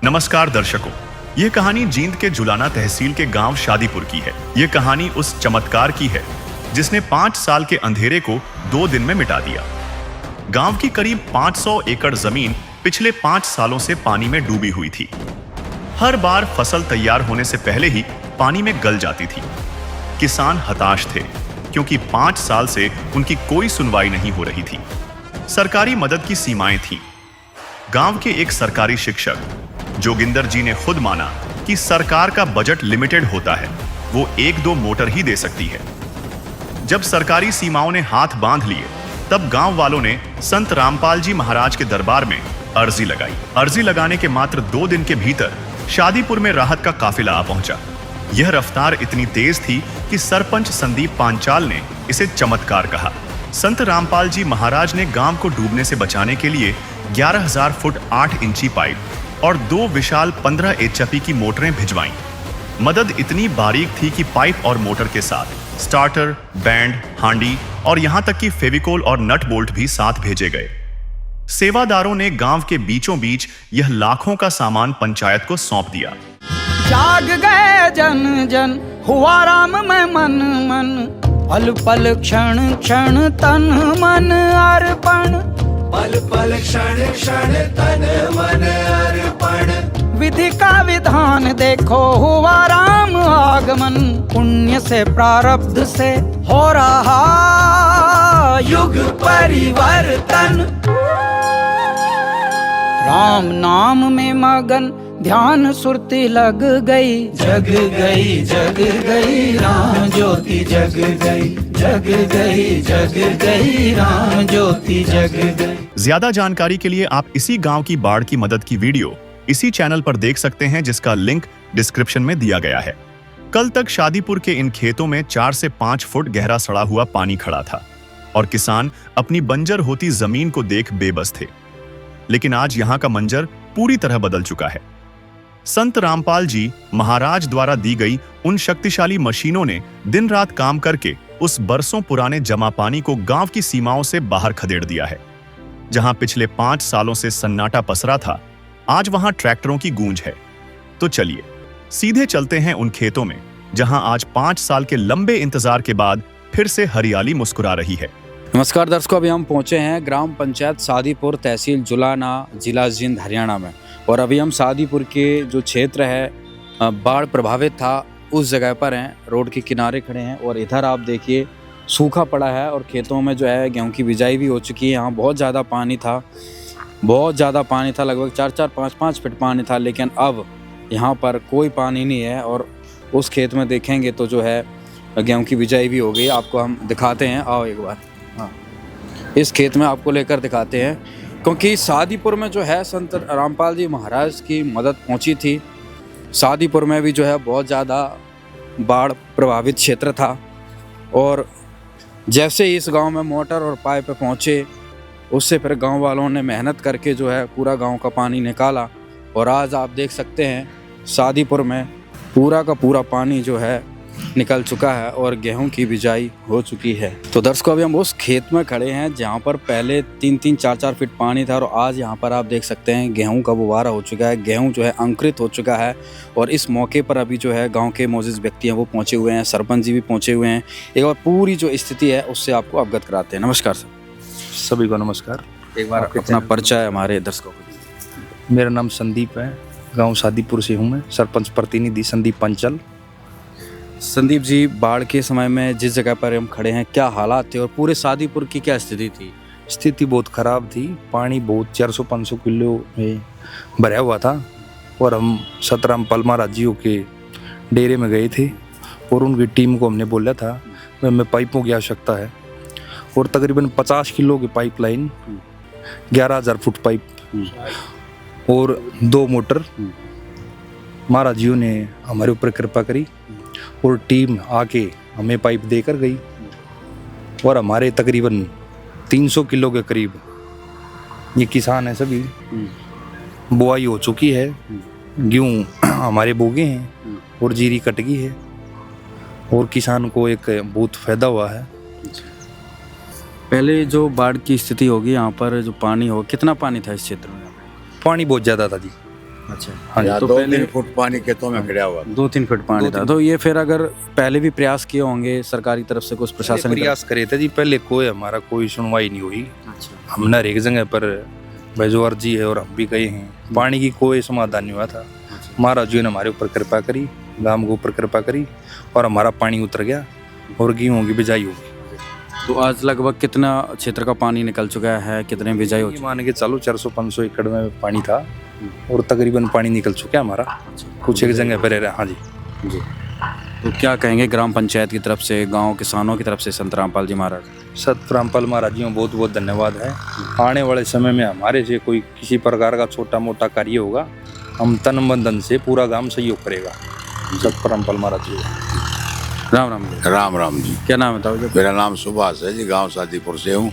नमस्कार दर्शकों, ये कहानी जींद के जुलाना तहसील के गांव शादीपुर की है। ये कहानी उस चमत्कार की है जिसने 5 साल के अंधेरे को 2 दिन में मिटा दिया। गांव की करीब 500 एकड़ जमीन पिछले 5 सालों से पानी में डूबी हुई थी। हर बार फसल तैयार होने से पहले ही पानी में गल जाती थी। किसान हताश थे क्योंकि 5 साल से उनकी कोई सुनवाई नहीं हो रही थी। सरकारी मदद की सीमाएं थीं। गांव के एक सरकारी शिक्षक जोगिंदर जी ने खुद माना कि सरकार का बजट लिमिटेड होता है, वो 1-2 मोटर ही दे सकती है। जब सरकारी सीमाओं ने हाथ बांध लिए, तब गांव वालों ने संत रामपाल जी महाराज के दरबार में अर्जी लगाई। अर्जी लगाने के मात्र 2 दिन के भीतर शादीपुर में राहत का काफिला आ पहुंचा। यह रफ्तार इतनी तेज थी कि सरपंच संदीप पांचाल ने इसे चमत्कार कहा। संत रामपाल जी महाराज ने गांव को डूबने से बचाने के लिए 11,000 फुट 8 इंची पाइप और 2 विशाल 15 एचपी की मोटरें भिजवाईं। मदद इतनी बारीक थी कि पाइप और मोटर के साथ स्टार्टर, बैंड, हांडी और यहां तक कि फेविकोल और नट बोल्ट भी साथ भेजे गए। सेवादारों ने गांव के बीचों बीच यह लाखों का सामान पंचायत को सौंप दिया। जाग गए जन जन, हुआ राम में मन मन, पल पल क्षण क्षण तन मन अर्पण, पल पल क्षण क्षण तन मन अर्पण। विधि का विधान देखो हुआ राम आगमन, पुण्य से प्रारब्ध से हो रहा युग परिवर्तन। राम नाम में मगन ध्यान सुरती लग गई, जग गई राम ज्योति जग गई, जग गई राम ज्योति जग गई। ज्यादा जानकारी के लिए आप इसी गांव की बाढ़ की मदद की वीडियो इसी चैनल पर देख सकते हैं, जिसका लिंक डिस्क्रिप्शन में दिया गया है। कल तक शादीपुर के इन खेतों में 4 से 5 फुट गहरा सड़ा हुआ पानी खड़ा था और किसान अपनी बंजर होती जमीन को देख बेबस थे। लेकिन आज यहां का मंजर पूरी तरह बदल चुका है। संत रामपाल जी महाराज द्वारा दी गई उन शक्तिशाली मशीनों ने दिन रात काम करके उस बरसों पुराने जमा पानी को गांव की सीमाओं से बाहर खदेड़ दिया है। जहां पिछले 5 सालों से सन्नाटा पसरा था, आज वहां ट्रैक्टरों की गूंज है। तो चलिए सीधे चलते हैं उन खेतों में जहां आज 5 साल के लंबे इंतजार के बाद फिर से हरियाली मुस्कुरा रही है। नमस्कार दर्शकों, अभी हम पहुंचे हैं ग्राम पंचायत शादीपुर, तहसील जुलाना, जिला जींद, हरियाणा में। और अभी हम शादीपुर के जो क्षेत्र है बाढ़ प्रभावित था उस जगह पर हैं। रोड के किनारे खड़े हैं और इधर आप देखिए सूखा पड़ा है और खेतों में जो है गेहूं की बिजाई भी हो चुकी है। यहाँ बहुत ज़्यादा पानी था, लगभग 4-4, 5-5 फीट पानी था। लेकिन अब यहाँ पर कोई पानी नहीं है और उस खेत में देखेंगे तो जो है गेहूं की बिजाई भी हो गई। आपको हम दिखाते हैं, आओ एक बार। हाँ, इस खेत में आपको लेकर दिखाते हैं, क्योंकि शादीपुर में जो है संत रामपाल जी महाराज की मदद पहुंची थी। शादीपुर में भी जो है बहुत ज़्यादा बाढ़ प्रभावित क्षेत्र था और जैसे ही इस गांव में मोटर और पाइप पहुंचे, उससे फिर गांव वालों ने मेहनत करके जो है पूरा गांव का पानी निकाला। और आज आप देख सकते हैं शादीपुर में पूरा का पूरा पानी जो है निकल चुका है और गेहूं की बिजाई हो चुकी है। तो दर्शकों, अभी हम उस खेत में खड़े हैं जहां पर पहले 3-3, 4-4 फीट पानी था और आज यहां पर आप देख सकते हैं गेहूं का बुवारा हो चुका है, गेहूं जो है अंकुरित हो चुका है। और इस मौके पर अभी जो है गांव के मोजिज़ व्यक्ति हैं वो पहुंचे हुए हैं, सरपंच जी भी पहुंचे हुए हैं। एक बार पूरी जो स्थिति है उससे आपको अवगत कराते हैं। नमस्कार सर। सभी को नमस्कार। एक बार अपना परिचय हमारे दर्शकों को। मेरा नाम संदीप है, गांव शादीपुर से हूं मैं, सरपंच प्रतिनिधि संदीप पांचाल। संदीप जी, बाढ़ के समय में जिस जगह पर हम खड़े हैं क्या हालात थे और पूरे शादीपुर की क्या स्थिति थी? स्थिति बहुत ख़राब थी। पानी बहुत 400-500 किलो में भरा हुआ था और हम सतराम पलमा जियो के डेरे में गए थे और उनकी टीम को हमने बोला था हमें पाइपों की आवश्यकता है और तकरीबन 50 किलो की पाइपलाइन, 11,000 फुट पाइप और 2 मोटर। महाराज जियो ने हमारे ऊपर कृपा करी और टीम आके हमें पाइप देकर गई और हमारे तकरीबन 300 किलो के करीब ये किसान है, सभी बुआई हो चुकी है। गेहूँ हमारे बोगे हैं और जीरी कट गई है और किसान को एक बहुत फायदा हुआ है। पहले जो बाढ़ की स्थिति होगी यहाँ पर जो पानी हो, कितना पानी था इस क्षेत्र में? पानी बहुत ज़्यादा था जी। अच्छा हाँ जी। यहाँ तो 2-3 फुट पानी खेतों में खड़ा हुआ। 2-3 फीट पानी था। तो ये फिर अगर पहले भी प्रयास किए होंगे सरकारी तरफ से, कुछ प्रशासन की तरफ प्रयास करे थे जी, पहले कोई हमारा कोई सुनवाई नहीं हुई। से? अच्छा हमने हर एक जगह पर भाई जो अर्जी है और हम भी गए हैं, पानी की कोई समाधान नहीं हुआ था। महाराज जी ने हमारे ऊपर कृपा करी, गांव के ऊपर कृपा करी और हमारा पानी उतर गया और गेहूं की बिजाई होगी। तो आज लगभग कितना क्षेत्र का पानी निकल चुका है, कितने बिजाई हो ये मान के चलो 400-500 एकड़ में पानी था और तकरीबन पानी निकल चुका है हमारा, कुछ एक जगह पर रहा। हाँ जी। जी। तो क्या कहेंगे ग्राम पंचायत की तरफ से, गांव किसानों की तरफ से संत रामपाल जी महाराज? संत रामपाल महाराज जी को बहुत बहुत धन्यवाद है। आने वाले समय में हमारे से कोई किसी प्रकार का छोटा मोटा कार्य होगा, हम तन मन धन से पूरा गांव सहयोग करेगा। संत रामपाल महाराज जी राम राम जी। राम राम जी। क्या नाम है ताऊ? मेरा नाम सुभाष है जी, गांव शादीपुर से हूँ।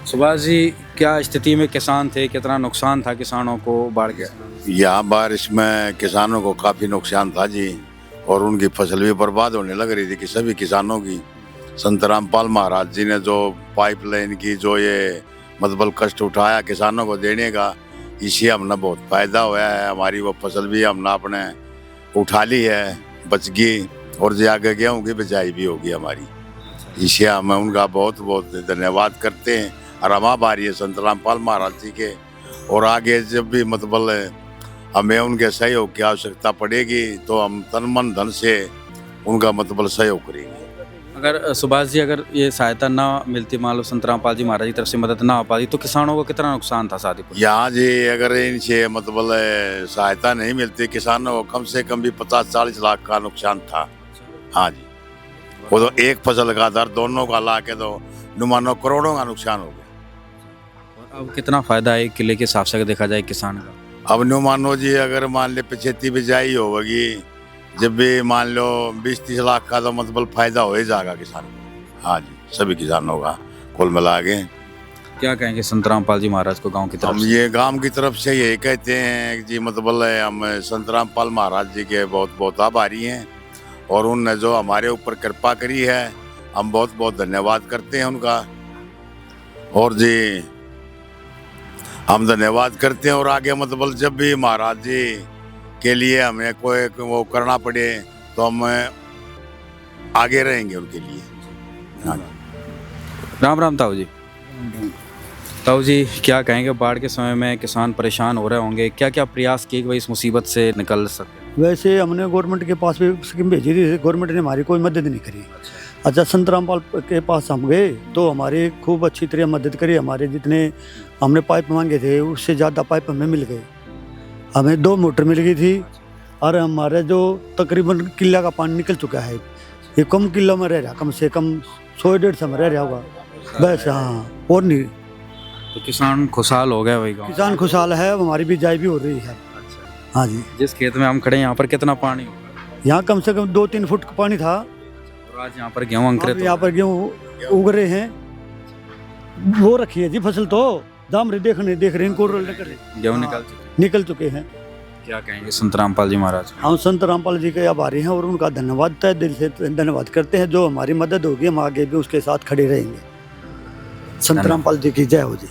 सुभाष जी, क्या स्थिति में किसान थे, कितना नुकसान था किसानों को बाढ़ के? यहाँ बारिश में किसानों को काफ़ी नुकसान था जी, और उनकी फसल भी बर्बाद होने लग रही थी कि सभी किसानों की। संत रामपाल महाराज जी ने जो पाइपलाइन की जो ये मतलब कष्ट उठाया किसानों को देने का, इससे हमने बहुत फायदा हुआ है। हमारी वो फसल भी हमने अपने उठा ली है, बच गई, और जाके गेहूँ की बिजाई भी होगी हमारी। इससे हम उनका बहुत बहुत धन्यवाद करते हैं और हम आभारी है संत रामपाल महाराज जी के। और आगे जब भी मतलब हमें उनके सहयोग की आवश्यकता पड़ेगी तो हम तन मन धन से उनका मतलब सहयोग करेंगे। अगर सुभाष जी, अगर ये सहायता ना मिलती, मान लो संत रामपाल जी महाराज की तरफ से मदद ना हो पाती, तो किसानों को कितना नुकसान था शादीपुर? यहाँ जी अगर इनसे मतलब सहायता नहीं मिलती, किसानों को कम से कम भी 50-40 लाख का नुकसान था। हाँ जी, वो तो एक फसल का था, दोनों का ला के तो नुमानो करोड़ों का नुकसान हो गया। और अब कितना फायदा है एक किले के हिसाब से अगर देखा जाए किसान का? अब नुमानो जी अगर मान ले 75 बिजाई होगी, जब भी मान लो 20-30 लाख का तो मतलब फायदा हो ही जाएगा किसान को। हाँ जी, सभी किसानों का कुल मिला के। क्या कहेंगे संत रामपाल जी महाराज को गांव की तरफ हम से? ये गांव की तरफ से यही कहते हैं जी, मतलब हम संत रामपाल महाराज जी के बहुत बहुत आभारी हैं, और उनने जो हमारे ऊपर कृपा करी है हम बहुत बहुत धन्यवाद करते हैं उनका। और जी हम धन्यवाद करते हैं, और आगे मतलब जब भी महाराज जी के लिए हमें कोई वो करना पड़े तो हम आगे रहेंगे उनके लिए। हाँ जी। राम राम ताऊ जी। ताऊ जी, क्या कहेंगे बाढ़ के समय में किसान परेशान हो रहे होंगे, क्या क्या प्रयास किए कि भाई इस मुसीबत से निकल सके? वैसे हमने गवर्नमेंट के पास भी स्कीम भेजी थी, गवर्नमेंट ने हमारी कोई मदद नहीं करी। अच्छा, संत रामपाल के पास हम गए तो हमारी खूब अच्छी तरह मदद करी। हमारे जितने हमने पाइप मांगे थे उससे ज़्यादा पाइप हमें मिल गए। हमें 2 मोटर मिल गई थी, और हमारे जो तकरीबन किला का पानी निकल चुका है, ये कम किलो में रह रहा, कम से कम 100-150 में रह रहा होगा बस। हाँ, और नहीं। तो किसान खुशहाल हो गया भाई गाँव? किसान खुशहाल है, हमारी बिजाई भी हो रही है। हाँ जी। जिस खेत में हम खड़े हैं यहाँ पर कितना पानी होगा? यहाँ कम से कम 2-3 फुट का पानी था। और आज यहाँ पर गेहूँ अंकुरित यहाँ पर गेहूँ उग रहे हैं, वो रखी है जी फसल, तो दाम रहे देख रहे हैं, गेहूँ निकल चुके हैं। क्या कहेंगे संत रामपाल जी महाराज? हम संत रामपाल जी के आभारी हैं और उनका धन्यवाद तहे दिल से धन्यवाद करते हैं। जो हमारी मदद होगी हम आगे भी उसके साथ खड़े रहेंगे। संत रामपाल जी की जय हो जी।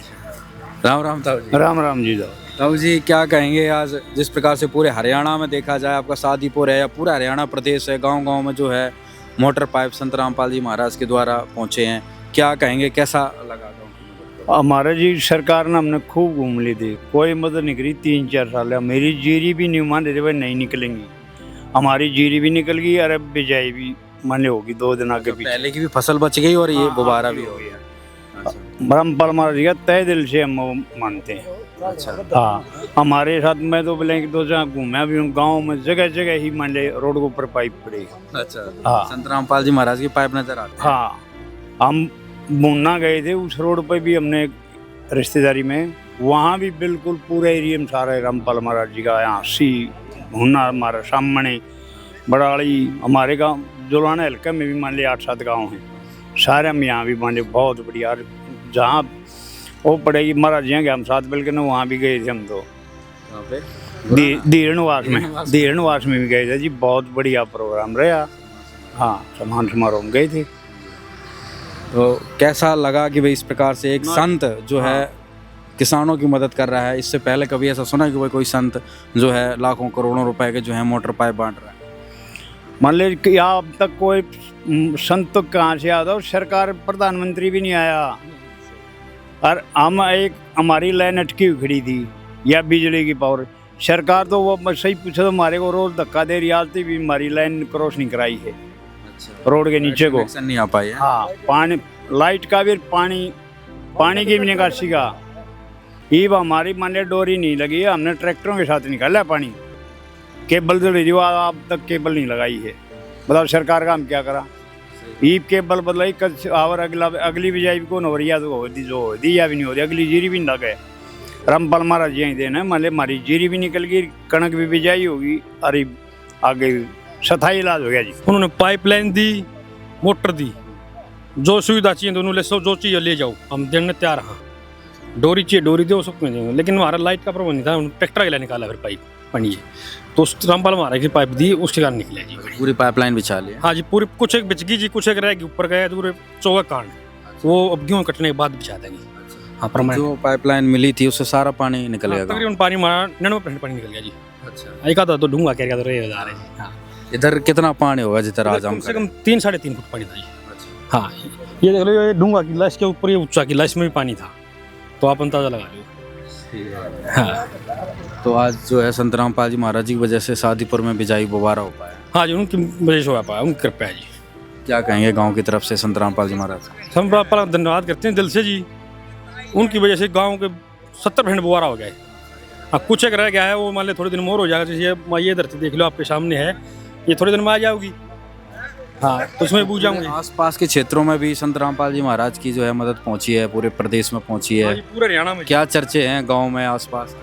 राम राम ताऊ जी। राम राम जी। ताऊ जी, क्या कहेंगे आज जिस प्रकार से पूरे हरियाणा में देखा जाए, आपका शादीपुर है या पूरा हरियाणा प्रदेश है, गांव गांव में जो है मोटर पाइप संत रामपाल जी महाराज के द्वारा पहुंचे हैं, क्या कहेंगे, कैसा लगा? हमारे जी सरकार ने हमने खूब घूम ली थी, कोई मदद नहीं करी 3-4 साल। मेरी जीरी भी नहीं मान रहे थे भाई, नहीं निकलेंगी। हमारी जीरी भी निकल गई और अब बिजाई भी माने होगी 2 दिन आगे पीछे। पहले की भी फसल बच गई और ये दोबारा भी हो गया। रामपाल महाराज जी का तय दिल से हम मानते हैं। अच्छा। हाँ, हमारे साथ मैं तो बोले 2 जगह घूमा भी हूँ, गाँव में जगह जगह ही मान ले रोड के ऊपर पाइप पड़ी। अच्छा। हाँ, संत रामपाल जी महाराज की पाइप नजर आती है। हाँ, हम मुन्ना गए थे उस रोड पे भी, हमने रिश्तेदारी में, वहाँ भी बिल्कुल पूरे एरिया में सारा रामपाल महाराज जी का। यहाँ मुन्ना हमारा सामने, बड़ाड़ी, हमारे गांव जुलाना हल्के में भी मान लिया 8-7 गांव हैं, सारे में यहाँ भी मान लिया बहुत बढ़िया। जहाँ वो पड़ेगी महाराज जी के हम साथ मिलकर ना, वहाँ भी गए थे हम तो। धीरनवास में भी गए थे जी, बहुत बढ़िया प्रोग्राम रहा। हाँ, सम्मान समारोह में गए थे। तो कैसा लगा कि भाई इस प्रकार से एक संत जो है किसानों की मदद कर रहा है। इससे पहले कभी ऐसा सुना है कि भाई कोई संत जो है लाखों करोड़ों रुपए के जो है मोटर पाइप बांट रहा है? मान लीजिए कि अब तक कोई संत तो कहाँ से आता, सरकार प्रधानमंत्री भी नहीं आया। और हम एक हमारी लाइन अटकी हुई खड़ी थी या बिजली की पावर, सरकार तो वो सही पूछो तो हमारे को रोज धक्का दे रही, आज भी हमारी लाइन क्रॉस नहीं कराई है रोड के नीचे को। कनेक्शन नहीं आ पाई है। हाँ, पानी लाइट का भी, पानी की भी निकासी का। ईब हमारी मान लीजिए डोरी नहीं लगी है, हमने ट्रैक्टरों के साथ निकाला है पानी। केबल तो जो अब तक केबल नहीं लगाई है, बताओ सरकार का हम क्या करा। ईब केबल बदलाई और अगली बिजाई कौन हो रही है, तो होती जो होती या भी नहीं होती, अगली जीरी भी नहीं लगे। रामपाल महाराज जी देना मान ली हमारी जीरी भी निकल गई, कणक भी बिजाई होगी, अरे आगे सथाई इलाज हो गया जी। उन्होंने पाइपलाइन दी, मोटर दी, जो सुविधा चाहिए दोनों ले, सब जो चाहिए ले जाओ, हम देने तैयार। हाँ, डोरी चाहिए डोरी दो, सब कुछ देंगे, लेकिन हमारा लाइट का प्रबंध नहीं था। उन्होंने ट्रैक्टर के लिए निकाला फिर पाइप पानी है, तो उस रामपाल महाराज की पाइप दी, उसके कारण निकले जी। पूरी पाइपलाइन बिछा ली है। हाँ जी, पूरी कुछ एक बिच गई जी, कुछ एक रह गई, ऊपर गया पूरे 14 कांड, वो अब गेहूँ कटने के बाद बिछा देंगे। हाँ, परमानेंट जो पाइपलाइन मिली थी उससे सारा पानी निकल गया। तकरीबन पानी हमारा 99% पानी निकल गया जी। अच्छा, एक आधा तो ढूंगा क्या तो रहे जा रहे हैं। हाँ, इधर कितना पानी होगा जिधर आज हम कम से कम 3 साढ़े 3 फुट पानी था जी। हाँ, ये देख लो, ये ढूंगा किला, इसके ऊपर ये ऊंचा किला, इसमें भी पानी था, तो आप अंदाजा लगा लो। हाँ, तो आज जो है संत रामपाल जी महाराज जी की वजह से शादीपुर में बिजाई दोबारा हो पाया। हाँ जी, उनकी वजह से हो पाया, उनकी कृपा है जी। क्या कहेंगे गांव की तरफ से संत रामपाल जी महाराज? हम रामपाल धन्यवाद करते हैं दिल से जी, उनकी वजह से गांव के 70% दोबारा हो गए। हाँ, कुछ एक रह गया है, वो मान लो थोड़े दिन मोर हो जाएगा। जैसे ये धरती देख लो, आपके सामने है, ये थोड़े दिन में आ जाओगी। हाँ, तो उसमें बूझ जाऊंगी। आसपास के क्षेत्रों में भी संत रामपाल जी महाराज की जो है मदद पहुंची है, पूरे प्रदेश में पहुंची है। पूरे हरियाणा में क्या चर्चे हैं गांव में आसपास?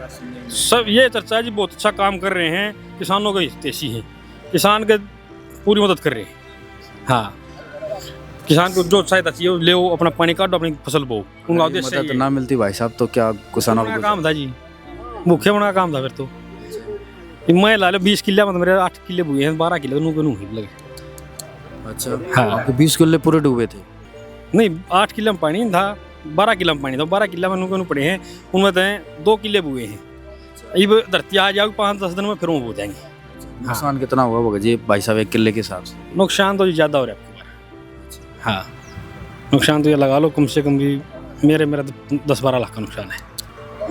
सब ये चर्चा है जी, बहुत अच्छा काम कर रहे हैं, किसानों के हितैषी हैं, किसान के पूरी मदद कर रहे हैं। हाँ, किसान को जो सहायता चाहिए ले, वो अपना पानी काटो, अपनी फसल बो। उनका उद्देश्य मदद ना मिलती भाई साहब तो क्या किसानों का काम था जी, भूखे होने का काम था फिर तो। मैं ला लो 20 किले, मतलब मेरे 8 किले बुए हैं, 12 किले लगे। अच्छा, हाँ, 20 किले पूरे डूबे थे? नहीं, 8 किले में पानी था, 12 किले में पानी था। 12 किले में नुकसान पड़े हैं, उनमें तो 2 किले बुए हैं। अब धरती आ जाओगे 5-10 दिन में, फिर वो बो जाएंगे। नुकसान कितना हुआ होगा जी भाई साहब 1 किले के हिसाब से? नुकसान तो ज़्यादा हो रहा है आपके बार। हाँ, नुकसान तो ये लगा लो कम से कम भी मेरा तो 10-12 लाख का नुकसान है।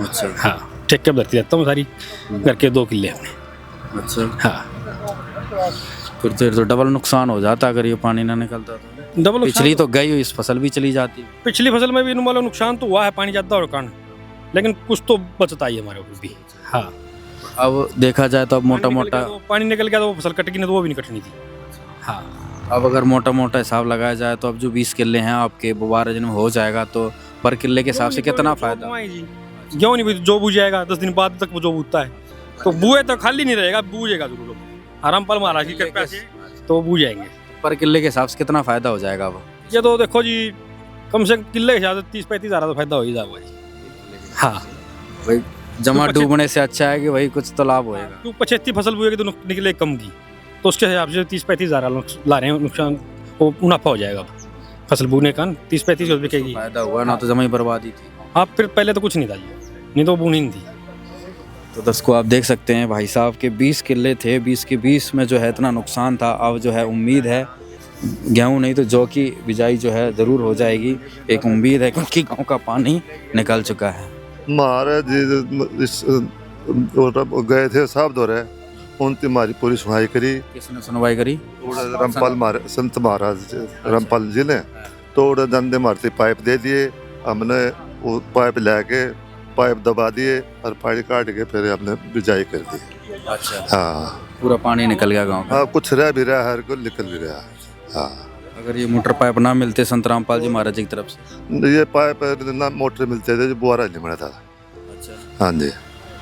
अच्छा, हाँ, ठेके पर धरती रहता हूँ सारी, घर के 2 किले अपने। अच्छा, हाँ, फिर तो डबल नुकसान हो जाता अगर ये पानी ना निकलता तो। डबल पिछली तो गई हुई, इस फसल भी चली जाती। पिछली फसल में भी मान लो नुकसान तो हुआ है, पानी ज़्यादा और कारण, लेकिन कुछ तो बचता ही है हमारे ऊपर भी। हाँ, अब देखा जाए तो अब मोटा मोटा पानी निकल गया तो वो फसल कटेगी नहीं, तो वो भी नहीं कटनी थी। हाँ, अब अगर मोटा मोटा हिसाब लगाया जाए तो अब जो 20 किले हैं आपके 12 दिन में हो जाएगा, तो पर किले के हिसाब से कितना फायदा? गेहूँ नहीं, जो बूझ जाएगा 10 दिन बाद तक वो जो बूझता है, तो बुए तो खाली नहीं रहेगा, बूझेगा जरूर। रामपाल महाराज की कृपा से तो बूझ जाएंगे। पर किले के हिसाब से कितना फायदा हो जाएगा? वो ये तो देखो जी, कम से कम किले के हिसाब से 30-35 हज़ार तो फायदा हो ही जाएगा जी। हाँ, भाई जमा डूबने से अच्छा है कि भाई कुछ तो लाभ होएगा। क्यों 75 फसल बुएगी तो निकले कम की, तो उसके हिसाब से 30-35 हज़ार ला रहे हैं, नुकसान वो मुनाफा हो जाएगा। फसल बुने का 30-35 बिकेगी, फायदा हुआ ना तो जमा ही बर्बादी थी। हाँ, फिर पहले तो कुछ नहीं था जी, नहीं तो बुनी नहीं थी। तो दर्शकों को आप देख सकते हैं भाई साहब के 20 किले थे, 20 के 20 में जो है इतना नुकसान था। अब जो है उम्मीद है गेहूं नहीं तो जौ की बिजाई जो है ज़रूर हो जाएगी, एक उम्मीद है, क्योंकि गांव का पानी निकल चुका है। महाराज गए थे साहब दौरे, उनकी हमारी पूरी सुनवाई करी। किसने सुनवाई करी? रामपाल संत महाराज रामपाल जी ने, तो उड़े धंधे मारते पाइप दे दिए, हमने वो पाइप लेके पाइप दबा दिए और पानी काट के फिर हमने बिजाई कर दी। अच्छा, हाँ, पूरा पानी निकल गया गांव का? हाँ, कुछ रह भी रहा है, हर को निकल भी रहा है। हाँ, अगर ये मोटर पाइप ना मिलते संत रामपाल जी महाराज जी की तरफ से? ये पाइप ना मोटर मिलते थे, जो बुआरा नहीं मिला था। अच्छा, हाँ जी,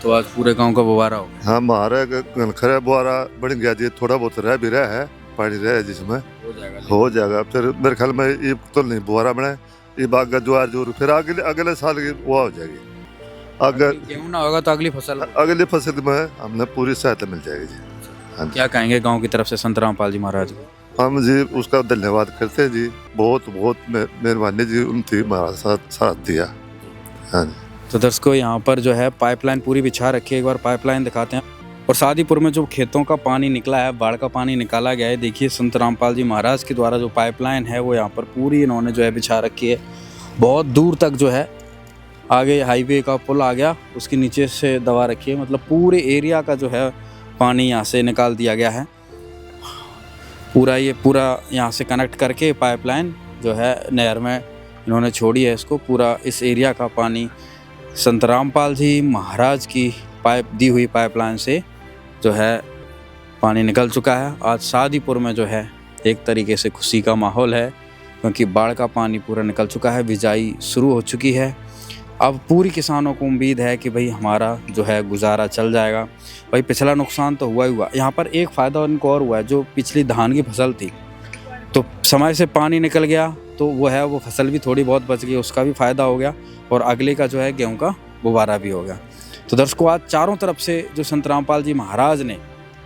तो आज पूरे गांव का बुआरा हो गया? हाँ, हमारा खरा बुआरा बन गया जी, थोड़ा बहुत रह भी रहा है, पानी रहा है जिसमें हो जाएगा। फिर मेरे ख्याल में ये तो नहीं बुआरा बने, ये बाग ज्वार जोर, फिर अगले साल की वो हो जाएगी। अगर गेहूं ना होगा तो अगली फसल में हमने पूरी सहायता मिल जाएगी जी। हाँ, क्या कहेंगे गांव की तरफ से संत रामपाल जी महाराज को? हम जी उसका धन्यवाद करते हैं जी, बहुत बहुत मेहरबानी जी, उनकी हमारा साथ दिया। हाँ जी, तो दर्शकों यहाँ पर जो है पाइपलाइन पूरी बिछा रखी है, एक बार पाइपलाइन दिखाते हैं। और शादीपुर में जो खेतों का पानी निकला है, बाढ़ का पानी निकाला गया है, देखिए संत रामपाल जी महाराज के द्वारा जो पाइपलाइन है वो यहाँ पर पूरी इन्होंने जो है बिछा रखी है। बहुत दूर तक जो है आगे हाईवे का पुल आ गया, उसके नीचे से दबा रखी है, मतलब पूरे एरिया का जो है पानी यहाँ से निकाल दिया गया है। पूरा यहाँ से कनेक्ट करके पाइपलाइन जो है नहर में इन्होंने छोड़ी है, इसको पूरा इस एरिया का पानी संत रामपाल जी महाराज की दी हुई पाइपलाइन से जो है पानी निकल चुका है। आज शादीपुर में जो है एक तरीके से खुशी का माहौल है, क्योंकि बाढ़ का पानी पूरा निकल चुका है, बिजाई शुरू हो चुकी है। अब पूरी किसानों को उम्मीद है कि भाई हमारा जो है गुजारा चल जाएगा। भाई पिछला नुकसान तो हुआ ही हुआ, यहाँ पर एक फ़ायदा उनको और हुआ है, जो पिछली धान की फसल थी तो समय से पानी निकल गया तो वो फसल भी थोड़ी बहुत बच गई, उसका भी फ़ायदा हो गया, और अगले का जो है गेहूँ का गुब्बारा भी हो गया। तो दर्शकों आज चारों तरफ से जो संत रामपाल जी महाराज ने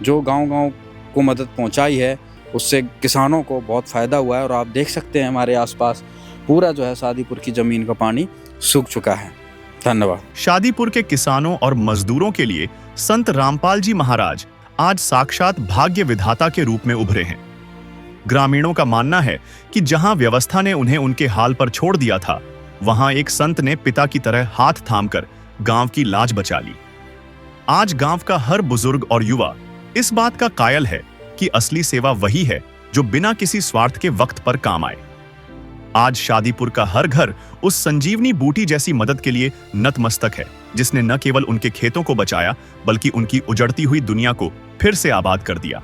जो गांव-गांव को मदद पहुंचाई है, उससे किसानों को बहुत फ़ायदा हुआ है। और आप देख सकते हैं हमारे आसपास पूरा जो है शादीपुर की ज़मीन का पानी सूख चुका है। धन्यवाद। शादीपुर के किसानों और मजदूरों के लिए संत रामपाल जी महाराज आज साक्षात भाग्य विधाता के रूप में उभरे हैं। ग्रामीणों का मानना है कि जहां व्यवस्था ने उन्हें उनके हाल पर छोड़ दिया था, वहां एक संत ने पिता की तरह हाथ थामकर गांव की लाज बचा ली। आज गांव का हर बुजुर्ग और युवा इस बात का कायल है कि असली सेवा वही है जो बिना किसी स्वार्थ के वक्त पर काम आए। आज शादीपुर का हर घर उस संजीवनी बूटी जैसी मदद के लिए नतमस्तक है, जिसने न केवल उनके खेतों को बचाया बल्कि उनकी उजड़ती हुई दुनिया को फिर से आबाद कर दिया।